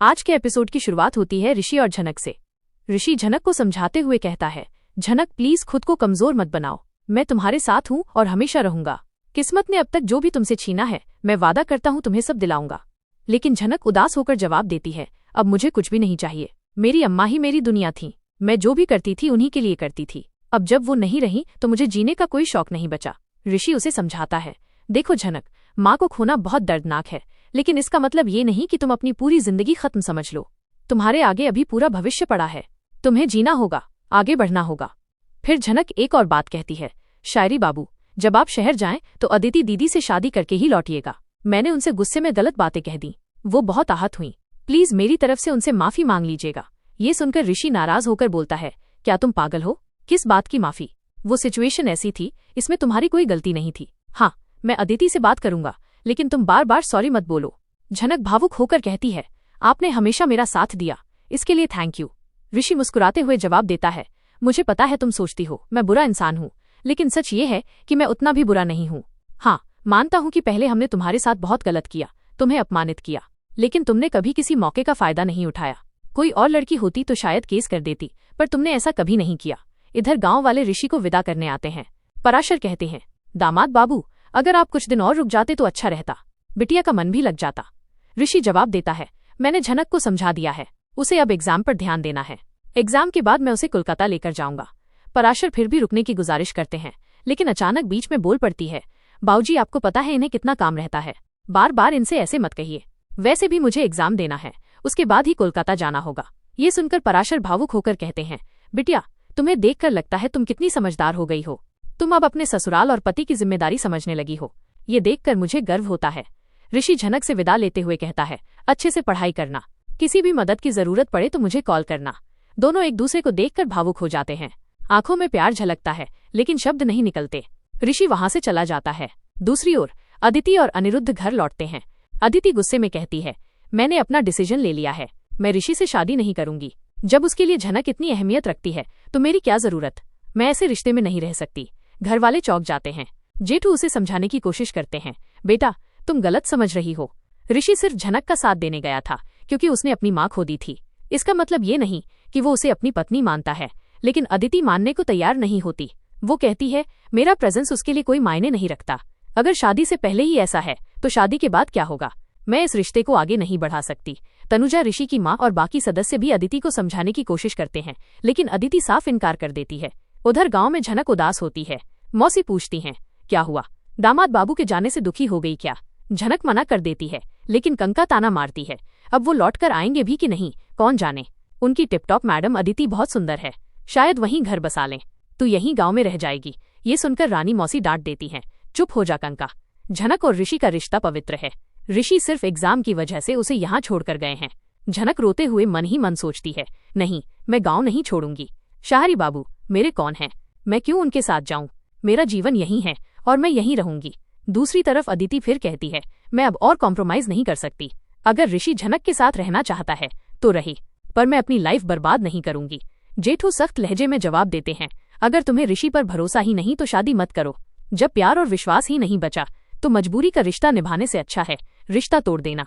आज के एपिसोड की शुरुआत होती है ऋषि और झनक से। ऋषि झनक को समझाते हुए कहता है, झनक प्लीज खुद को कमजोर मत बनाओ, मैं तुम्हारे साथ हूँ और हमेशा रहूंगा। किस्मत ने अब तक जो भी तुमसे छीना है, मैं वादा करता हूँ तुम्हें सब दिलाऊंगा। लेकिन झनक उदास होकर जवाब देती है, अब मुझे कुछ भी नहीं चाहिए, मेरी अम्मा ही मेरी दुनिया थी, मैं जो भी करती थी उन्हीं के लिए करती थी। अब जब वो नहीं रही तो मुझे जीने का कोई शौक नहीं बचा। ऋषि उसे समझाता है, देखो झनक, माँ को खोना बहुत दर्दनाक है, लेकिन इसका मतलब ये नहीं कि तुम अपनी पूरी जिंदगी खत्म समझ लो। तुम्हारे आगे अभी पूरा भविष्य पड़ा है, तुम्हें जीना होगा, आगे बढ़ना होगा। फिर झनक एक और बात कहती है, शायरी बाबू, जब आप शहर जाएं तो अदिति दीदी से शादी करके ही लौटिएगा। मैंने उनसे गुस्से में गलत बातें कह दी, वो बहुत आहत हुई, प्लीज मेरी तरफ से उनसे माफी मांग लीजिएगा। ये सुनकर ऋषि नाराज होकर बोलता है, क्या तुम पागल हो, किस बात की माफी? वो सिचुएशन ऐसी थी, इसमें तुम्हारी कोई गलती नहीं थी। हाँ, मैं अदिति से बात करूंगा, लेकिन तुम बार बार सॉरी मत बोलो। झनक भावुक होकर कहती है, आपने हमेशा मेरा साथ दिया, इसके लिए थैंक यू। ऋषि मुस्कुराते हुए जवाब देता है, मुझे पता है तुम सोचती हो मैं बुरा इंसान हूँ, लेकिन सच ये है कि मैं उतना भी बुरा नहीं हूँ। हाँ, मानता हूँ कि पहले हमने तुम्हारे साथ बहुत गलत किया, तुम्हें अपमानित किया, लेकिन तुमने कभी किसी मौके का फायदा नहीं उठाया। कोई और लड़की होती तो शायद केस कर देती, पर तुमने ऐसा कभी नहीं किया। इधर गांव वाले ऋषि को विदा करने आते हैं। पराशर कहते हैं, दामाद बाबू, अगर आप कुछ दिन और रुक जाते तो अच्छा रहता, बिटिया का मन भी लग जाता। ऋषि जवाब देता है, मैंने झनक को समझा दिया है, उसे अब एग्जाम पर ध्यान देना है, एग्जाम के बाद मैं उसे कोलकाता लेकर जाऊंगा। पराशर फिर भी रुकने की गुजारिश करते हैं, लेकिन अचानक बीच में बोल पड़ती है, बाबूजी आपको पता है इन्हें कितना काम रहता है, बार बार इनसे ऐसे मत कहिए, वैसे भी मुझे एग्जाम देना है, उसके बाद ही कोलकाता जाना होगा। ये सुनकर पराशर भावुक होकर कहते हैं, बिटिया तुम्हें देखकर लगता है तुम कितनी समझदार हो गई हो, तुम अब अपने ससुराल और पति की जिम्मेदारी समझने लगी हो, ये देखकर मुझे गर्व होता है। ऋषि झनक से विदा लेते हुए कहता है, अच्छे से पढ़ाई करना, किसी भी मदद की जरूरत पड़े तो मुझे कॉल करना। दोनों एक दूसरे को देखकर भावुक हो जाते हैं, आंखों में प्यार झलकता है, लेकिन शब्द नहीं निकलते। ऋषि वहां से चला जाता है। दूसरी ओर अदिति और अनिरुद्ध घर लौटते हैं। अदिति गुस्से में कहती है, मैंने अपना डिसीजन ले लिया है, मैं ऋषि से शादी नहीं करूंगी। जब उसके लिए झनक इतनी अहमियत रखती है तो मेरी क्या जरूरत, मैं ऐसे रिश्ते में नहीं रह सकती। घर वाले चौंक जाते हैं। जेठू उसे समझाने की कोशिश करते हैं, बेटा तुम गलत समझ रही हो, ऋषि सिर्फ झनक का साथ देने गया था क्योंकि उसने अपनी माँ खो दी थी। इसका मतलब ये नहीं कि वो उसे अपनी पत्नी मानता है। लेकिन अदिति मानने को तैयार नहीं होती। वो कहती है, मेरा प्रेजेंस उसके लिए कोई मायने नहीं रखता। अगर शादी से पहले ही ऐसा है तो शादी के बाद क्या होगा? मैं इस रिश्ते को आगे नहीं बढ़ा सकती। तनुजा, ऋषि की माँ और बाकी सदस्य भी अदिति को समझाने की कोशिश करते हैं, लेकिन अदिति साफ इनकार कर देती है। उधर गांव में झनक उदास होती है। मौसी पूछती हैं, क्या हुआ, दामाद बाबू के जाने से दुखी हो गई क्या? झनक मना कर देती है, लेकिन कंका ताना मारती है, अब वो लौटकर आएंगे भी कि नहीं कौन जाने। उनकी टिपटॉप मैडम अदिति बहुत सुंदर है, शायद वहीं घर बसा लें, तू यहीं गांव में रह जाएगी। ये सुनकर रानी मौसी डांट देती हैं, चुप हो जा कंका, झनक और ऋषि का रिश्ता पवित्र है। ऋषि सिर्फ एग्जाम की वजह से उसे यहाँ छोड़कर गए हैं। झनक रोते हुए मन ही मन सोचती है, नहीं, मैं गाँव नहीं छोड़ूंगी। शाहरी बाबू मेरे कौन है, मैं क्यों उनके साथ जाऊं, मेरा जीवन यहीं है और मैं यहीं रहूंगी। दूसरी तरफ अदिति फिर कहती है, मैं अब और कॉम्प्रोमाइज नहीं कर सकती। अगर ऋषि झनक के साथ रहना चाहता है तो रहे, पर मैं अपनी लाइफ बर्बाद नहीं करूंगी। जेठू सख्त लहजे में जवाब देते हैं, अगर तुम्हें ऋषि पर भरोसा ही नहीं तो शादी मत करो। जब प्यार और विश्वास ही नहीं बचा तो मजबूरी का रिश्ता निभाने से अच्छा है रिश्ता तोड़ देना।